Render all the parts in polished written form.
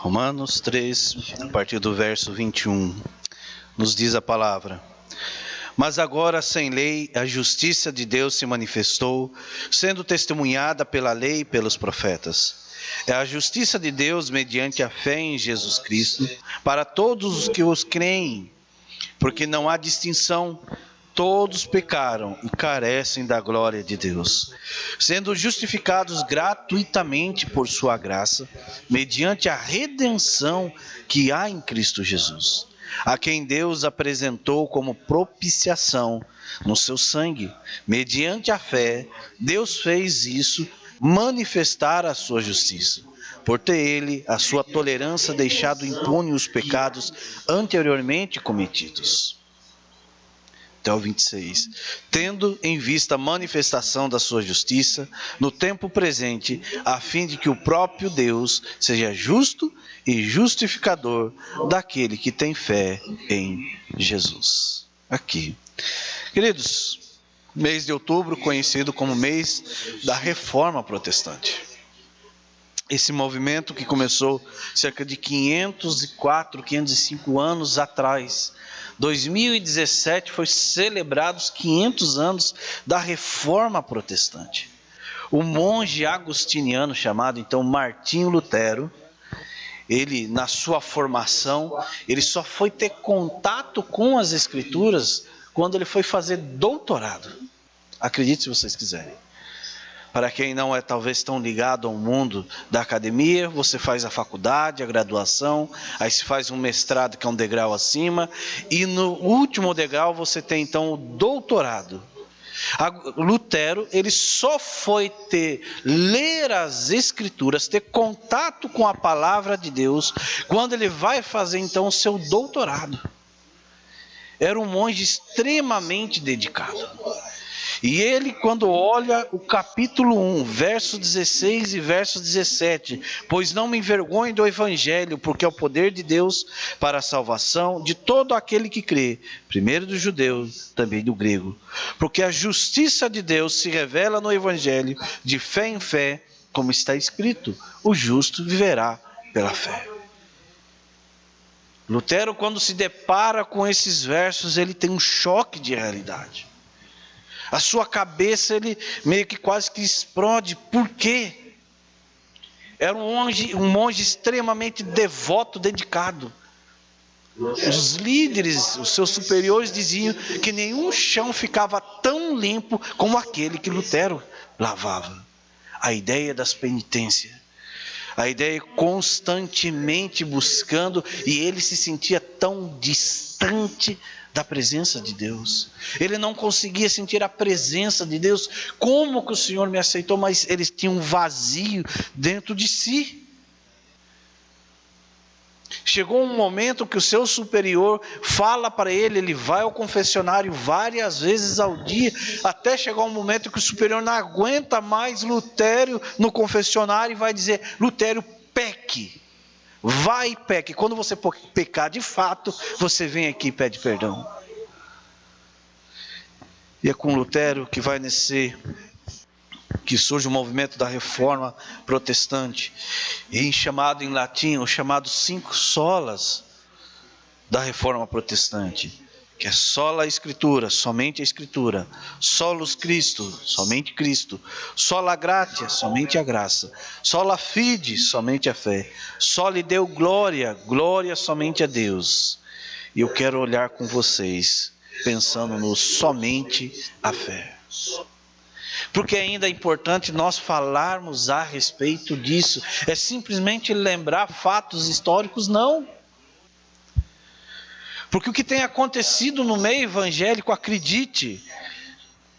Romanos 3, a partir do verso 21, nos diz a palavra: Mas agora, sem lei, a justiça de Deus se manifestou, sendo testemunhada pela lei e pelos profetas. É a justiça de Deus mediante a fé em Jesus Cristo, para todos os que os creem, porque não há distinção. Todos pecaram e carecem da glória de Deus, sendo justificados gratuitamente por sua graça, mediante a redenção que há em Cristo Jesus, a quem Deus apresentou como propiciação no seu sangue. Mediante a fé, Deus fez isso, manifestar a sua justiça, por ter ele, a sua tolerância, deixado impune os pecados anteriormente cometidos. Até o 26. Tendo em vista a manifestação da sua justiça no tempo presente, a fim de que o próprio Deus seja justo e justificador daquele que tem fé em Jesus. Aqui. Queridos, mês de outubro, conhecido como mês da Reforma Protestante. Esse movimento que começou cerca de 504, 505 anos atrás. 2017 foi celebrado os 500 anos da Reforma Protestante. O monge agostiniano chamado então Martinho Lutero, ele na sua formação, ele só foi ter contato com as Escrituras quando ele foi fazer doutorado. Acredite se vocês quiserem. Para quem não é talvez tão ligado ao mundo da academia, você faz a faculdade, a graduação, aí se faz um mestrado que é um degrau acima, e no último degrau você tem então o doutorado. Lutero, ele só foi ler as Escrituras, ter contato com a palavra de Deus, quando ele vai fazer então o seu doutorado. Era um monge extremamente dedicado. E ele, quando olha o capítulo 1, verso 16 e verso 17, pois não me envergonho do evangelho, porque é o poder de Deus para a salvação de todo aquele que crê, primeiro do judeu, também do grego. Porque a justiça de Deus se revela no evangelho, de fé em fé, como está escrito, o justo viverá pela fé. Lutero, quando se depara com esses versos, ele tem um choque de realidade. A sua cabeça, ele meio que quase que explode. Por quê? Era um monge extremamente devoto, dedicado. Os líderes, os seus superiores diziam que nenhum chão ficava tão limpo como aquele que Lutero lavava. A ideia das penitências. A ideia constantemente buscando, e ele se sentia tão distante da presença de Deus. Ele não conseguia sentir a presença de Deus. Como que o Senhor me aceitou? Mas ele tinha um vazio dentro de si. Chegou um momento que o seu superior fala para ele, ele vai ao confessionário várias vezes ao dia, até chegar um momento que o superior não aguenta mais Lutero no confessionário e vai dizer: Lutero, peque. Vai e peque. Quando você pecar de fato, você vem aqui e pede perdão. E é com Lutero que vai nascer, que surge o movimento da Reforma Protestante, e chamado em latim, os chamados 5 solas da Reforma Protestante, que é sola Escritura, somente a Escritura, solus Christo, somente Cristo, sola gratia, somente a graça, sola fide, somente a fé, soli Deo glória, glória somente a Deus. E eu quero olhar com vocês, pensando no somente a fé. Porque ainda é importante nós falarmos a respeito disso. É simplesmente lembrar fatos históricos? Não. Porque o que tem acontecido no meio evangélico, acredite,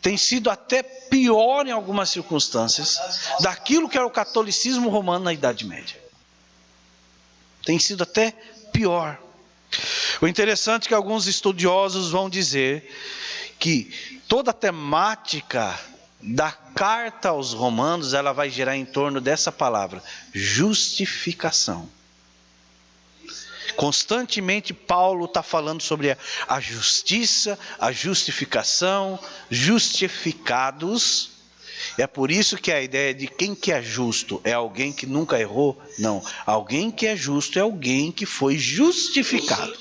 tem sido até pior em algumas circunstâncias daquilo que era o catolicismo romano na Idade Média. Tem sido até pior. O interessante é que alguns estudiosos vão dizer que toda a temática da carta aos Romanos, ela vai girar em torno dessa palavra, justificação. Constantemente Paulo está falando sobre a justiça, a justificação, justificados. É por isso que a ideia de quem que é justo é alguém que nunca errou? Não. Alguém que é justo é alguém que foi justificado.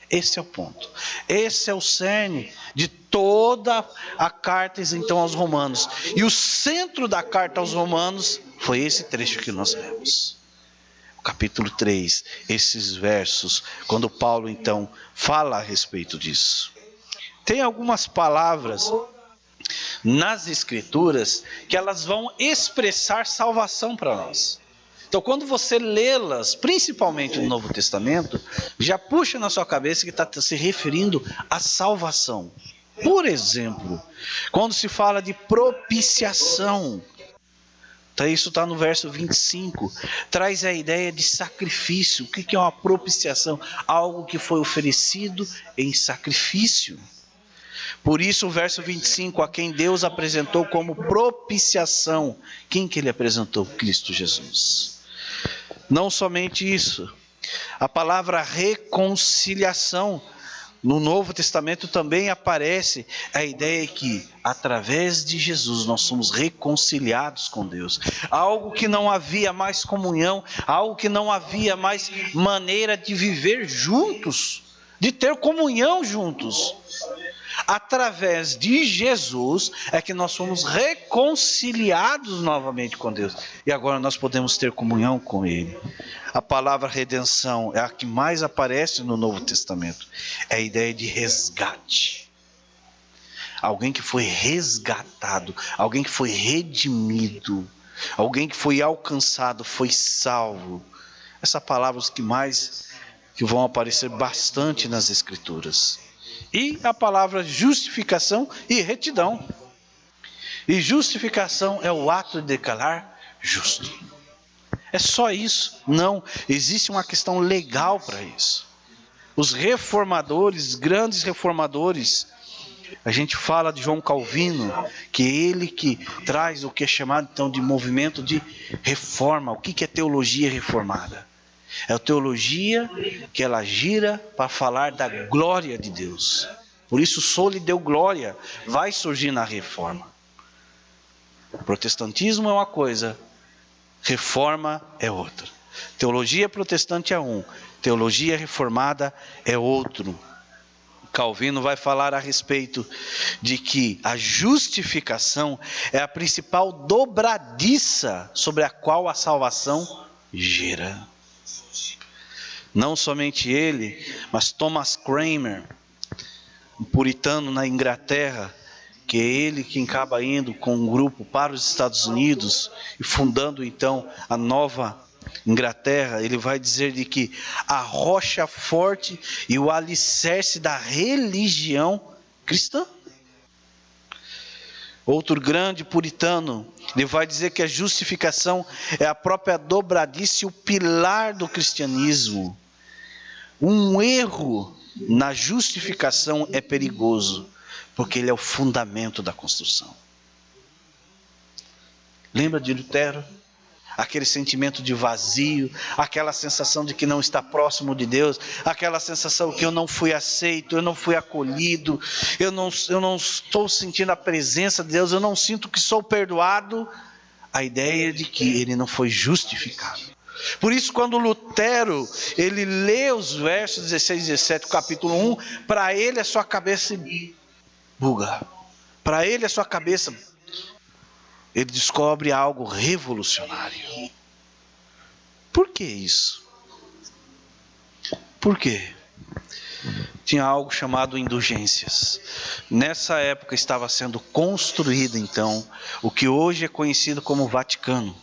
Esse é o ponto. Esse é o cerne de toda a carta, então, aos Romanos. E o centro da carta aos Romanos foi esse trecho que nós lemos. O capítulo 3, esses versos, quando Paulo, então, fala a respeito disso. Tem algumas palavras nas Escrituras que elas vão expressar salvação para nós. Então, quando você lê-las, principalmente no Novo Testamento, já puxa na sua cabeça que está se referindo à salvação. Por exemplo, quando se fala de propiciação, isso está no verso 25, traz a ideia de sacrifício. O que é uma propiciação? Algo que foi oferecido em sacrifício. Por isso o verso 25, a quem Deus apresentou como propiciação. Quem que ele apresentou? Cristo Jesus. Não somente isso, a palavra reconciliação, no Novo Testamento também aparece a ideia que através de Jesus nós somos reconciliados com Deus. Algo que não havia mais comunhão, algo que não havia mais maneira de viver juntos, de ter comunhão juntos. Através de Jesus é que nós somos reconciliados novamente com Deus. E agora nós podemos ter comunhão com Ele. A palavra redenção é a que mais aparece no Novo Testamento. É a ideia de resgate. Alguém que foi resgatado, alguém que foi redimido, alguém que foi alcançado, foi salvo. Essas palavras que vão aparecer bastante nas Escrituras. E a palavra justificação e retidão. E justificação é o ato de declarar justo. É só isso? Não, existe uma questão legal para isso. Os reformadores, grandes reformadores, a gente fala de João Calvino, que é ele que traz o que é chamado então de movimento de reforma. O que é teologia reformada? É a teologia que ela gira para falar da glória de Deus. Por isso, soli deu glória, vai surgir na reforma. O protestantismo é uma coisa, reforma é outra. Teologia protestante é um, teologia reformada é outro. Calvino vai falar a respeito de que a justificação é a principal dobradiça sobre a qual a salvação gira. Não somente ele, mas Thomas Cranmer, um puritano na Inglaterra, que é ele quem acaba indo com um grupo para os Estados Unidos e fundando então a nova Inglaterra. Ele vai dizer de que a rocha forte e o alicerce da religião cristã. Outro grande puritano, ele vai dizer que a justificação é a própria dobradiça e o pilar do cristianismo. Um erro na justificação é perigoso, porque ele é o fundamento da construção. Lembra de Lutero? Aquele sentimento de vazio, aquela sensação de que não está próximo de Deus, aquela sensação que eu não fui aceito, eu não fui acolhido, eu não estou sentindo a presença de Deus, eu não sinto que sou perdoado. A ideia de que ele não foi justificado. Por isso, quando Lutero, ele lê os versos 16 e 17 do capítulo 1, para ele a sua cabeça buga. Para ele a sua cabeça, ele descobre algo revolucionário. Por que isso? Por quê? Tinha algo chamado indulgências. Nessa época estava sendo construído então o que hoje é conhecido como Vaticano.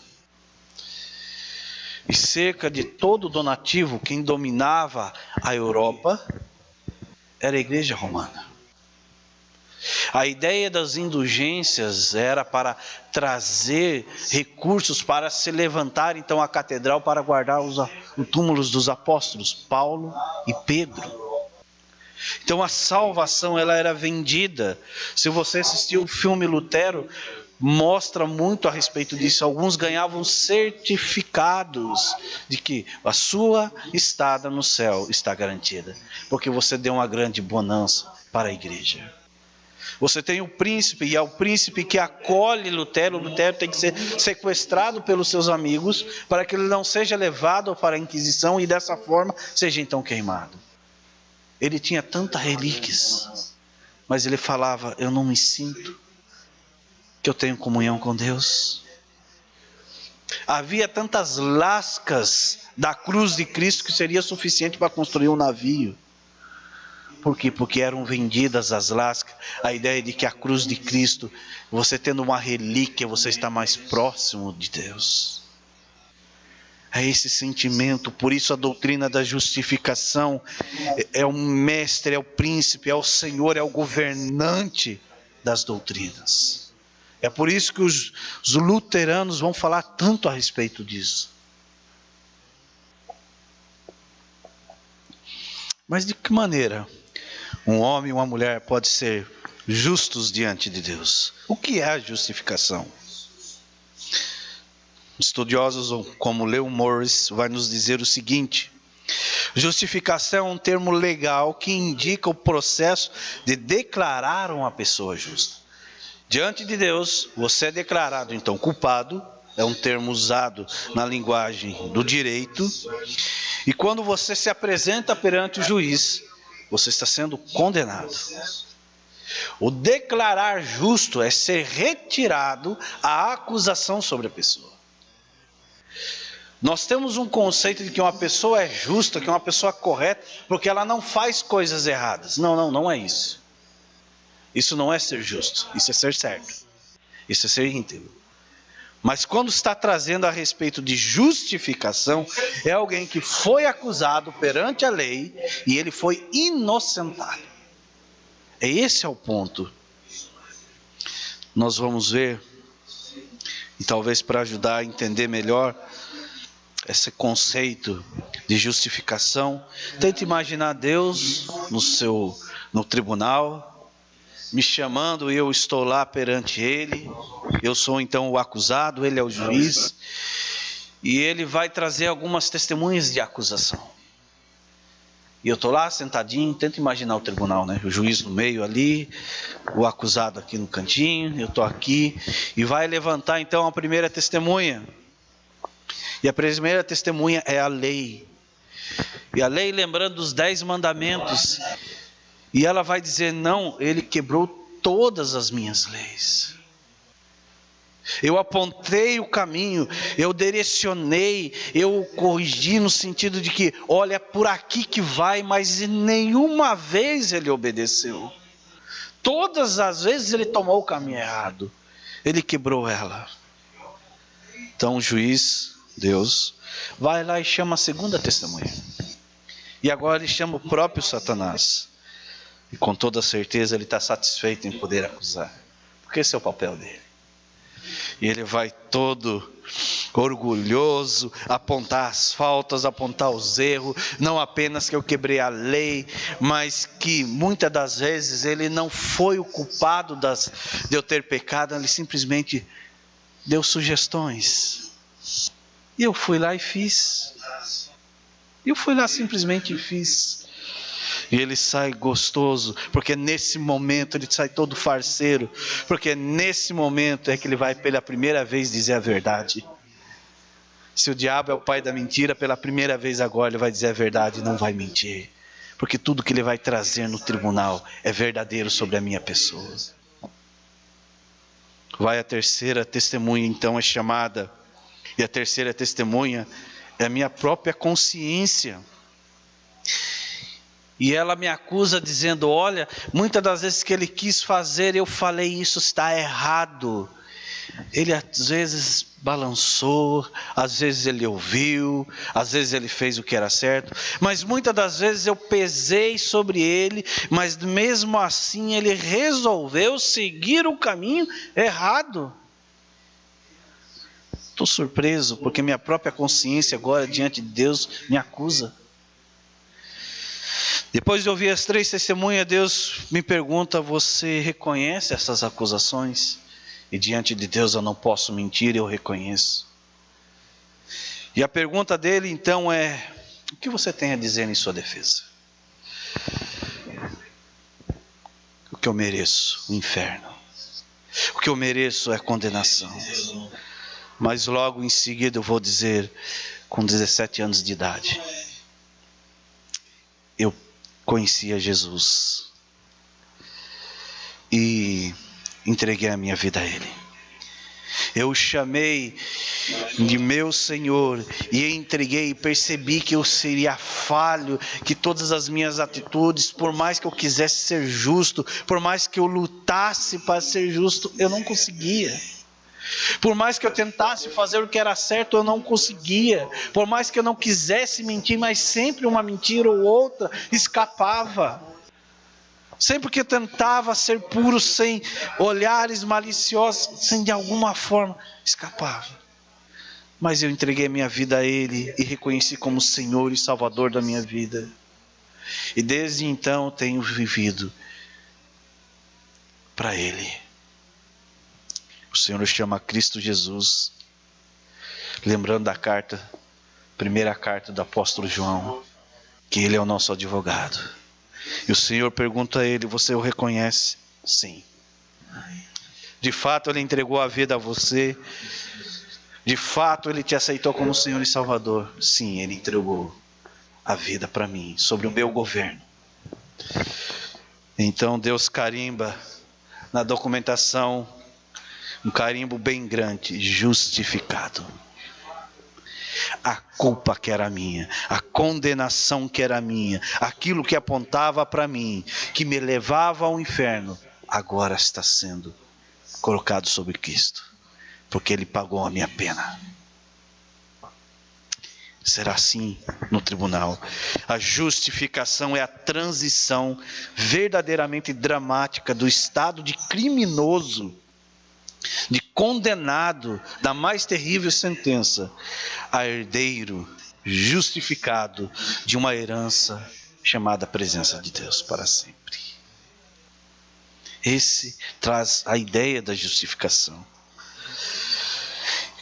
E cerca de todo o donativo, quem dominava a Europa era a Igreja Romana. A ideia das indulgências era para trazer recursos para se levantar então a catedral para guardar os túmulos dos apóstolos Paulo e Pedro. Então a salvação ela era vendida. Se você assistiu o filme Lutero, mostra muito a respeito disso. Alguns ganhavam certificados de que a sua estada no céu está garantida, porque você deu uma grande bonança para a igreja. Você tem o príncipe, e é o príncipe que acolhe Lutero. Lutero tem que ser sequestrado pelos seus amigos, para que ele não seja levado para a Inquisição e dessa forma seja então queimado. Ele tinha tantas relíquias, mas ele falava: eu não me sinto que eu tenho comunhão com Deus. Havia tantas lascas da cruz de Cristo que seria suficiente para construir um navio. Por quê? Porque eram vendidas as lascas. A ideia de que a cruz de Cristo, você tendo uma relíquia, você está mais próximo de Deus. É esse sentimento. Por isso a doutrina da justificação é o mestre, é o príncipe, é o Senhor, é o governante das doutrinas. É por isso que os luteranos vão falar tanto a respeito disso. Mas de que maneira um homem e uma mulher podem ser justos diante de Deus? O que é a justificação? Estudiosos como Leon Morris vai nos dizer o seguinte: justificação é um termo legal que indica o processo de declarar uma pessoa justa. Diante de Deus, você é declarado então culpado, é um termo usado na linguagem do direito, e quando você se apresenta perante o juiz, você está sendo condenado. O declarar justo é ser retirado a acusação sobre a pessoa. Nós temos um conceito de que uma pessoa é justa, que uma pessoa é correta, porque ela não faz coisas erradas. Não é isso. Isso não é ser justo, isso é ser certo, isso é ser íntegro. Mas quando está trazendo a respeito de justificação, é alguém que foi acusado perante a lei e ele foi inocentado. Esse é o ponto. Nós vamos ver, e talvez para ajudar a entender melhor esse conceito de justificação, tente imaginar Deus no tribunal, me chamando, e eu estou lá perante Ele. Eu sou então o acusado, Ele é o juiz, e Ele vai trazer algumas testemunhas de acusação. E eu estou lá sentadinho, tenta imaginar o tribunal, né? O juiz no meio ali, o acusado aqui no cantinho, eu estou aqui, e vai levantar então a primeira testemunha. E a primeira testemunha é a lei. E a lei, lembrando dos 10 mandamentos, e ela vai dizer: não, ele quebrou todas as minhas leis. Eu apontei o caminho, eu direcionei, eu corrigi no sentido de que, olha, é por aqui que vai, mas nenhuma vez ele obedeceu. Todas as vezes ele tomou o caminho errado, ele quebrou ela. Então o juiz, Deus, vai lá e chama a segunda testemunha. E agora ele chama o próprio Satanás. E com toda certeza ele está satisfeito em poder acusar, porque esse é o papel dele. E ele vai todo orgulhoso apontar as faltas, apontar os erros, não apenas que eu quebrei a lei, mas que muitas das vezes ele não foi o culpado de eu ter pecado, ele simplesmente deu sugestões. E eu fui lá e fiz. Eu fui lá simplesmente e fiz. E ele sai gostoso, porque nesse momento ele sai todo farceiro, porque nesse momento é que ele vai pela primeira vez dizer a verdade. Se o diabo é o pai da mentira, pela primeira vez agora ele vai dizer a verdade e não vai mentir, porque tudo que ele vai trazer no tribunal é verdadeiro sobre a minha pessoa. Vai a terceira testemunha então é chamada, e a terceira testemunha é a minha própria consciência. E ela me acusa dizendo: olha, muitas das vezes que ele quis fazer, eu falei, isso está errado. Ele às vezes balançou, às vezes ele ouviu, às vezes ele fez o que era certo, mas muitas das vezes eu pesei sobre ele, mas mesmo assim ele resolveu seguir o caminho errado. Estou surpreso, porque minha própria consciência agora diante de Deus me acusa. Depois de ouvir as 3 testemunhas, Deus me pergunta: você reconhece essas acusações? E diante de Deus eu não posso mentir, eu reconheço. E a pergunta dele então é: o que você tem a dizer em sua defesa? que eu mereço o inferno. O que eu mereço é condenação. Mas logo em seguida eu vou dizer, com 17 anos de idade, eu conhecia Jesus e entreguei a minha vida a Ele. Eu o chamei de meu Senhor e entreguei e percebi que eu seria falho, que todas as minhas atitudes, por mais que eu quisesse ser justo, por mais que eu lutasse para ser justo, eu não conseguia. Por mais que eu tentasse fazer o que era certo, eu não conseguia. Por mais que eu não quisesse mentir, mas sempre uma mentira ou outra escapava. Sempre que eu tentava ser puro, sem olhares maliciosos, sem de alguma forma, escapava. Mas eu entreguei minha vida a Ele e reconheci como Senhor e Salvador da minha vida. E desde então tenho vivido para Ele. O Senhor nos chama Cristo Jesus. Lembrando da carta, primeira carta do apóstolo João, que Ele é o nosso advogado. E o Senhor pergunta a ele: você o reconhece? Sim. De fato Ele entregou a vida a você? De fato Ele te aceitou como Senhor e Salvador? Sim, Ele entregou a vida para mim, sobre o meu governo. Então Deus carimba na documentação, um carimbo bem grande: justificado. A culpa que era minha, a condenação que era minha, aquilo que apontava para mim, que me levava ao inferno, agora está sendo colocado sobre Cristo, porque Ele pagou a minha pena. Será assim no tribunal. A justificação é a transição verdadeiramente dramática do estado de criminoso, de condenado da mais terrível sentença, a herdeiro justificado de uma herança chamada presença de Deus para sempre. Esse traz a ideia da justificação.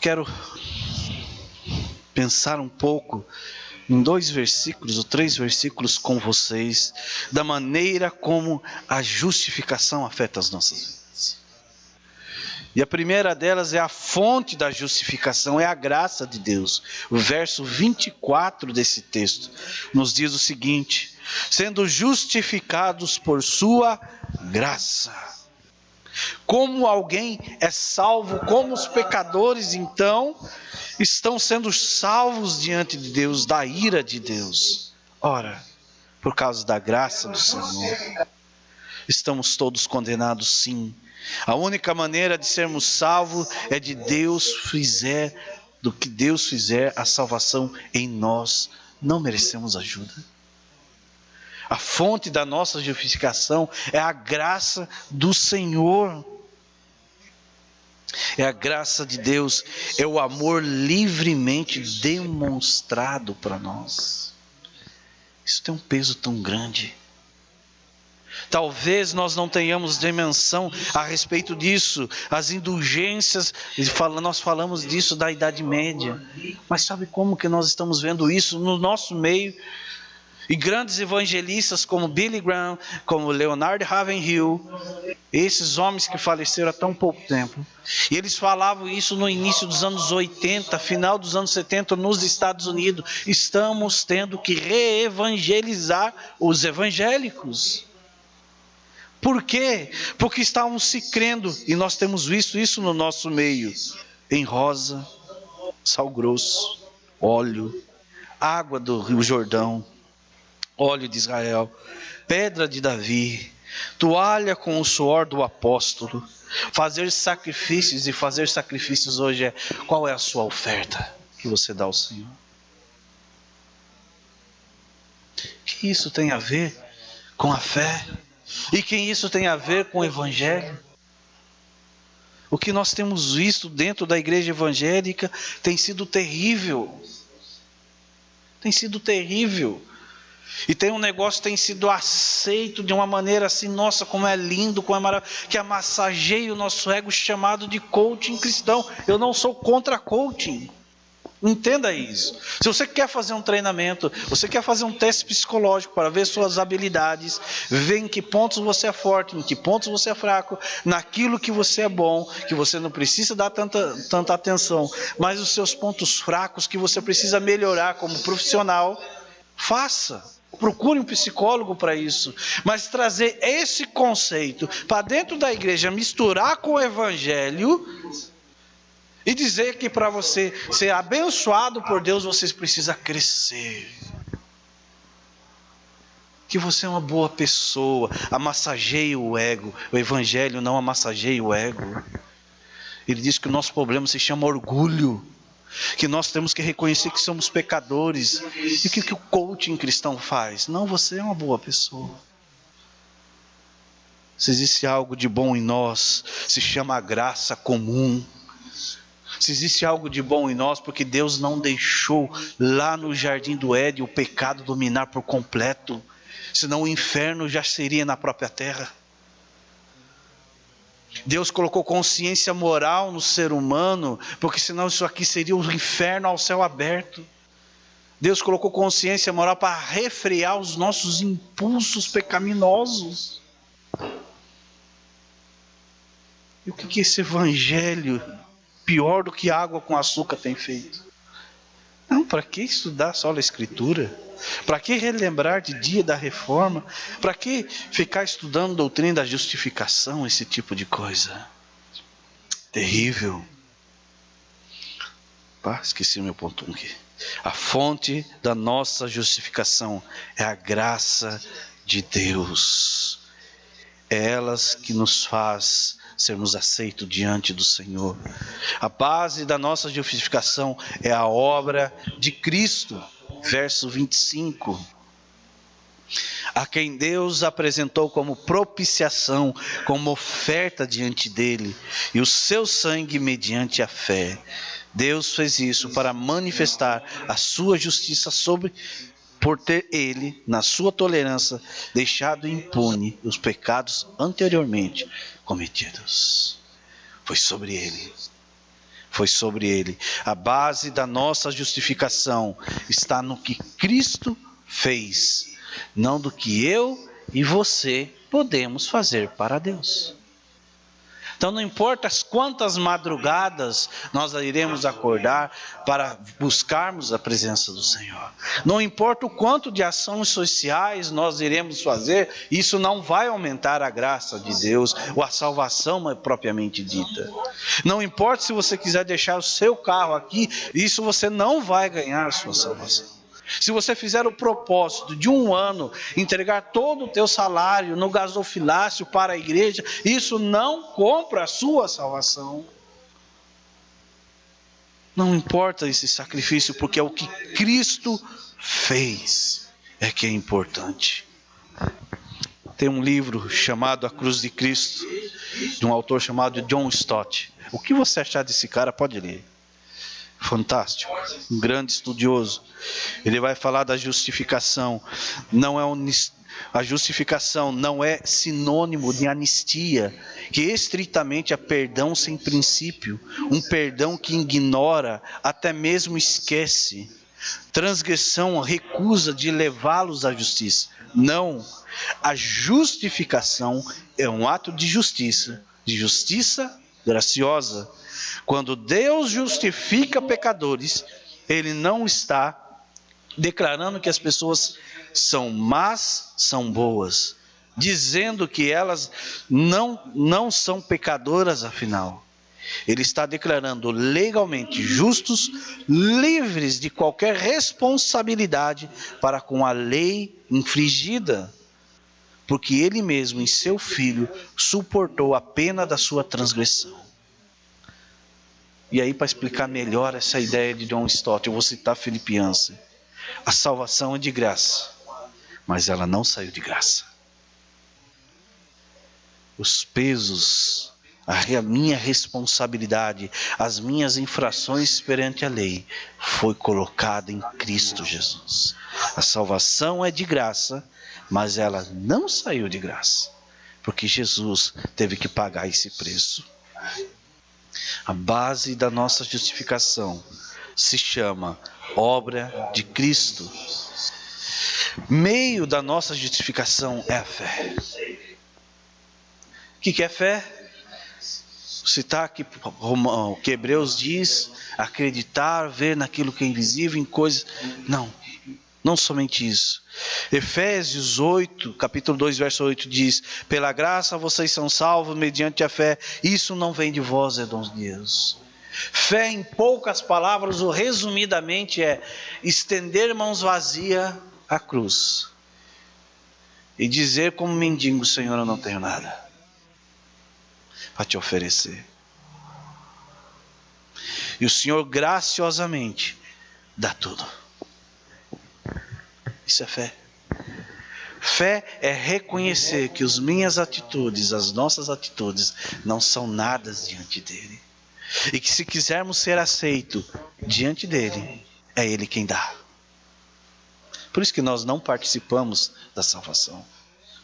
Quero pensar um pouco em 2 versículos ou 3 versículos com vocês, da maneira como a justificação afeta as nossas vidas. E a primeira delas é a fonte da justificação, é a graça de Deus. O verso 24 desse texto nos diz o seguinte: sendo justificados por sua graça. Como alguém é salvo, como os pecadores então estão sendo salvos diante de Deus, da ira de Deus? Ora, por causa da graça do Senhor. Estamos todos condenados, sim. A única maneira de sermos salvos é de Deus fizer, do que Deus fizer a salvação em nós. Não merecemos ajuda. A fonte da nossa justificação é a graça do Senhor. É a graça de Deus, é o amor livremente demonstrado para nós. Isso tem um peso tão grande. Talvez nós não tenhamos dimensão a respeito disso, as indulgências, nós falamos disso da Idade Média, mas sabe como que nós estamos vendo isso no nosso meio? E grandes evangelistas como Billy Graham, como Leonard Ravenhill, esses homens que faleceram há tão pouco tempo, e eles falavam isso no início dos anos 80, final dos anos 70 nos Estados Unidos. Estamos tendo que reevangelizar os evangélicos. Por quê? Porque estavam se crendo, e nós temos visto isso no nosso meio, em rosa, sal grosso, óleo, água do Rio Jordão, óleo de Israel, pedra de Davi, toalha com o suor do apóstolo. Fazer sacrifícios, e fazer sacrifícios hoje é: qual é a sua oferta que você dá ao Senhor? O que isso tem a ver com a fé? E que isso tem a ver com o Evangelho? O que nós temos visto dentro da igreja evangélica tem sido terrível. Tem sido terrível. E tem um negócio que tem sido aceito de uma maneira assim: nossa, como é lindo, como é maravilhoso, que massageia o nosso ego, chamado de coaching cristão. Eu não sou contra coaching. Entenda isso. Se você quer fazer um treinamento, você quer fazer um teste psicológico para ver suas habilidades, ver em que pontos você é forte, em que pontos você é fraco, naquilo que você é bom, que você não precisa dar tanta atenção, mas os seus pontos fracos que você precisa melhorar como profissional, faça. Procure um psicólogo para isso. Mas trazer esse conceito para dentro da igreja, misturar com o evangelho e dizer que para você ser abençoado por Deus, você precisa crescer. Que você é uma boa pessoa, amassageie o ego. O evangelho não amassageia o ego. Ele diz que o nosso problema se chama orgulho. Que nós temos que reconhecer que somos pecadores. E o que o coaching cristão faz? Não, você é uma boa pessoa. Se existe algo de bom em nós, se chama graça comum. Se existe algo de bom em nós, porque Deus não deixou lá no jardim do Éden o pecado dominar por completo, senão o inferno já seria na própria terra. Deus colocou consciência moral no ser humano, porque senão isso aqui seria o inferno ao céu aberto. Deus colocou consciência moral para refrear os nossos impulsos pecaminosos. E o que esse evangelho, pior do que água com açúcar, tem feito? Não, para que estudar só a Escritura? Para que relembrar de dia da reforma? Para que ficar estudando doutrina da justificação, esse tipo de coisa? Terrível. Esqueci o meu ponto aqui. A fonte da nossa justificação é a graça de Deus. É elas que nos faz sermos aceitos diante do Senhor. A base da nossa justificação é a obra de Cristo. Verso 25. A quem Deus apresentou como propiciação, como oferta diante dele, e o seu sangue mediante a fé. Deus fez isso para manifestar a sua justiça por ter ele, na sua tolerância, deixado impune os pecados anteriormente cometidos. Foi sobre ele. Foi sobre ele. A base da nossa justificação está no que Cristo fez, não do que eu e você podemos fazer para Deus. Então não importa quantas madrugadas nós iremos acordar para buscarmos a presença do Senhor. Não importa o quanto de ações sociais nós iremos fazer, isso não vai aumentar a graça de Deus ou a salvação propriamente dita. Não importa se você quiser deixar o seu carro aqui, isso você não vai ganhar a sua salvação. Se você fizer o propósito de 1 ano, entregar todo o teu salário no gasofilácio para a igreja, isso não compra a sua salvação. Não importa esse sacrifício, porque é o que Cristo fez, é que é importante. Tem um livro chamado A Cruz de Cristo, de um autor chamado John Stott. O que você achar desse cara, pode ler. Fantástico, um grande estudioso. Ele vai falar da justificação. A justificação não é sinônimo de anistia, que estritamente é perdão sem princípio, um perdão que ignora, até mesmo esquece. Transgressão recusa de levá-los à justiça. Não, a justificação é um ato de justiça graciosa. Quando Deus justifica pecadores, Ele não está declarando que as pessoas são más, são boas, dizendo que elas não são pecadoras afinal. Ele está declarando legalmente justos, livres de qualquer responsabilidade para com a lei infringida, porque Ele mesmo em seu Filho suportou a pena da sua transgressão. E aí, para explicar melhor essa ideia de John Stott, eu vou citar Philip Yancey. A salvação é de graça, mas ela não saiu de graça. Os pesos, a minha responsabilidade, as minhas infrações perante a lei, foi colocada em Cristo Jesus. A salvação é de graça, mas ela não saiu de graça, porque Jesus teve que pagar esse preço. A base da nossa justificação se chama obra de Cristo. Meio da nossa justificação é a fé. O que é fé? Citar aqui que Hebreus diz, acreditar, ver naquilo que é invisível, em coisas... Não somente isso. Efésios 8, capítulo 2, verso 8 diz: pela graça vocês são salvos mediante a fé, isso não vem de vós, é dom de Deus. Fé, em poucas palavras, ou resumidamente, é estender mãos vazias à cruz e dizer como mendigo: Senhor, eu não tenho nada para te oferecer. E o Senhor graciosamente dá tudo. Isso é fé. Fé é reconhecer que as minhas atitudes, as nossas atitudes, não são nada diante dele. E que se quisermos ser aceitos diante dele, é ele quem dá. Por isso que nós não participamos da salvação.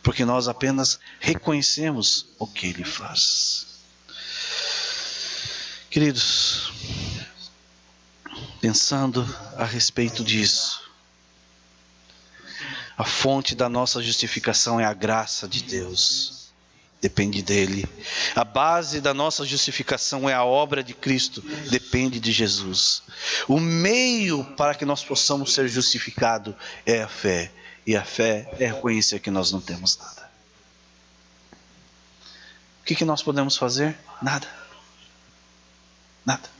Porque nós apenas reconhecemos o que ele faz. Queridos, pensando a respeito disso, a fonte da nossa justificação é a graça de Deus. Depende dele. A base da nossa justificação é a obra de Cristo. Depende de Jesus. O meio para que nós possamos ser justificados é a fé. E a fé é reconhecer que nós não temos nada. O que nós podemos fazer? Nada. Nada.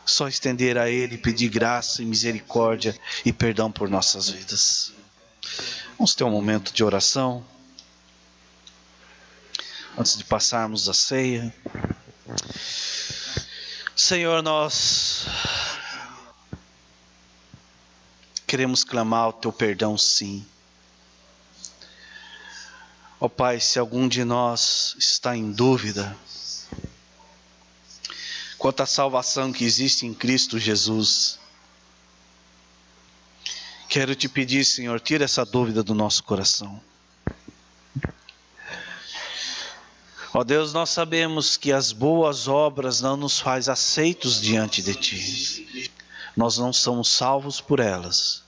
Só estender a ele, pedir graça e misericórdia e perdão por nossas vidas. Vamos ter um momento de oração antes de passarmos a ceia. Senhor, nós queremos clamar o teu perdão, sim. Ó Pai, se algum de nós está em dúvida quanto à salvação que existe em Cristo Jesus, quero te pedir, Senhor, tira essa dúvida do nosso coração. Ó Deus, nós sabemos que as boas obras não nos faz aceitos diante de Ti. Nós não somos salvos por elas,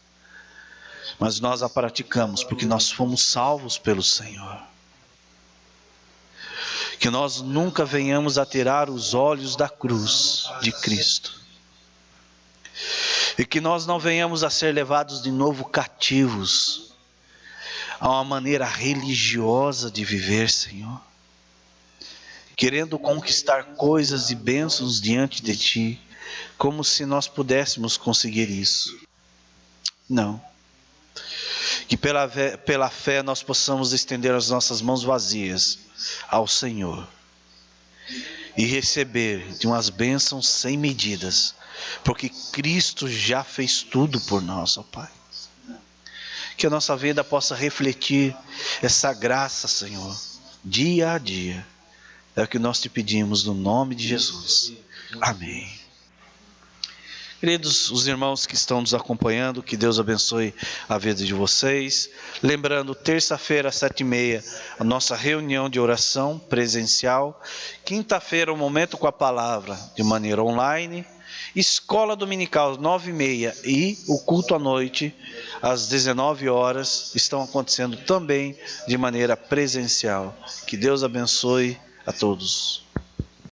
mas nós a praticamos porque nós fomos salvos pelo Senhor. Que nós nunca venhamos a tirar os olhos da cruz de Cristo. E que nós não venhamos a ser levados de novo cativos a uma maneira religiosa de viver, Senhor. Querendo conquistar coisas e bênçãos diante de Ti, como se nós pudéssemos conseguir isso. Não. Que pela fé nós possamos estender as nossas mãos vazias ao Senhor e receber de umas bênçãos sem medidas, porque Cristo já fez tudo por nós, ó Pai. Que a nossa vida possa refletir essa graça, Senhor, dia a dia. É o que nós te pedimos no nome de Jesus. Amém. Queridos, os irmãos que estão nos acompanhando, que Deus abençoe a vida de vocês. Lembrando, terça-feira, às 7h30, a nossa reunião de oração presencial. Quinta-feira, o Momento com a Palavra, de maneira online. Escola Dominical, 9h30, e o culto à noite, às 19 horas, estão acontecendo também de maneira presencial. Que Deus abençoe a todos.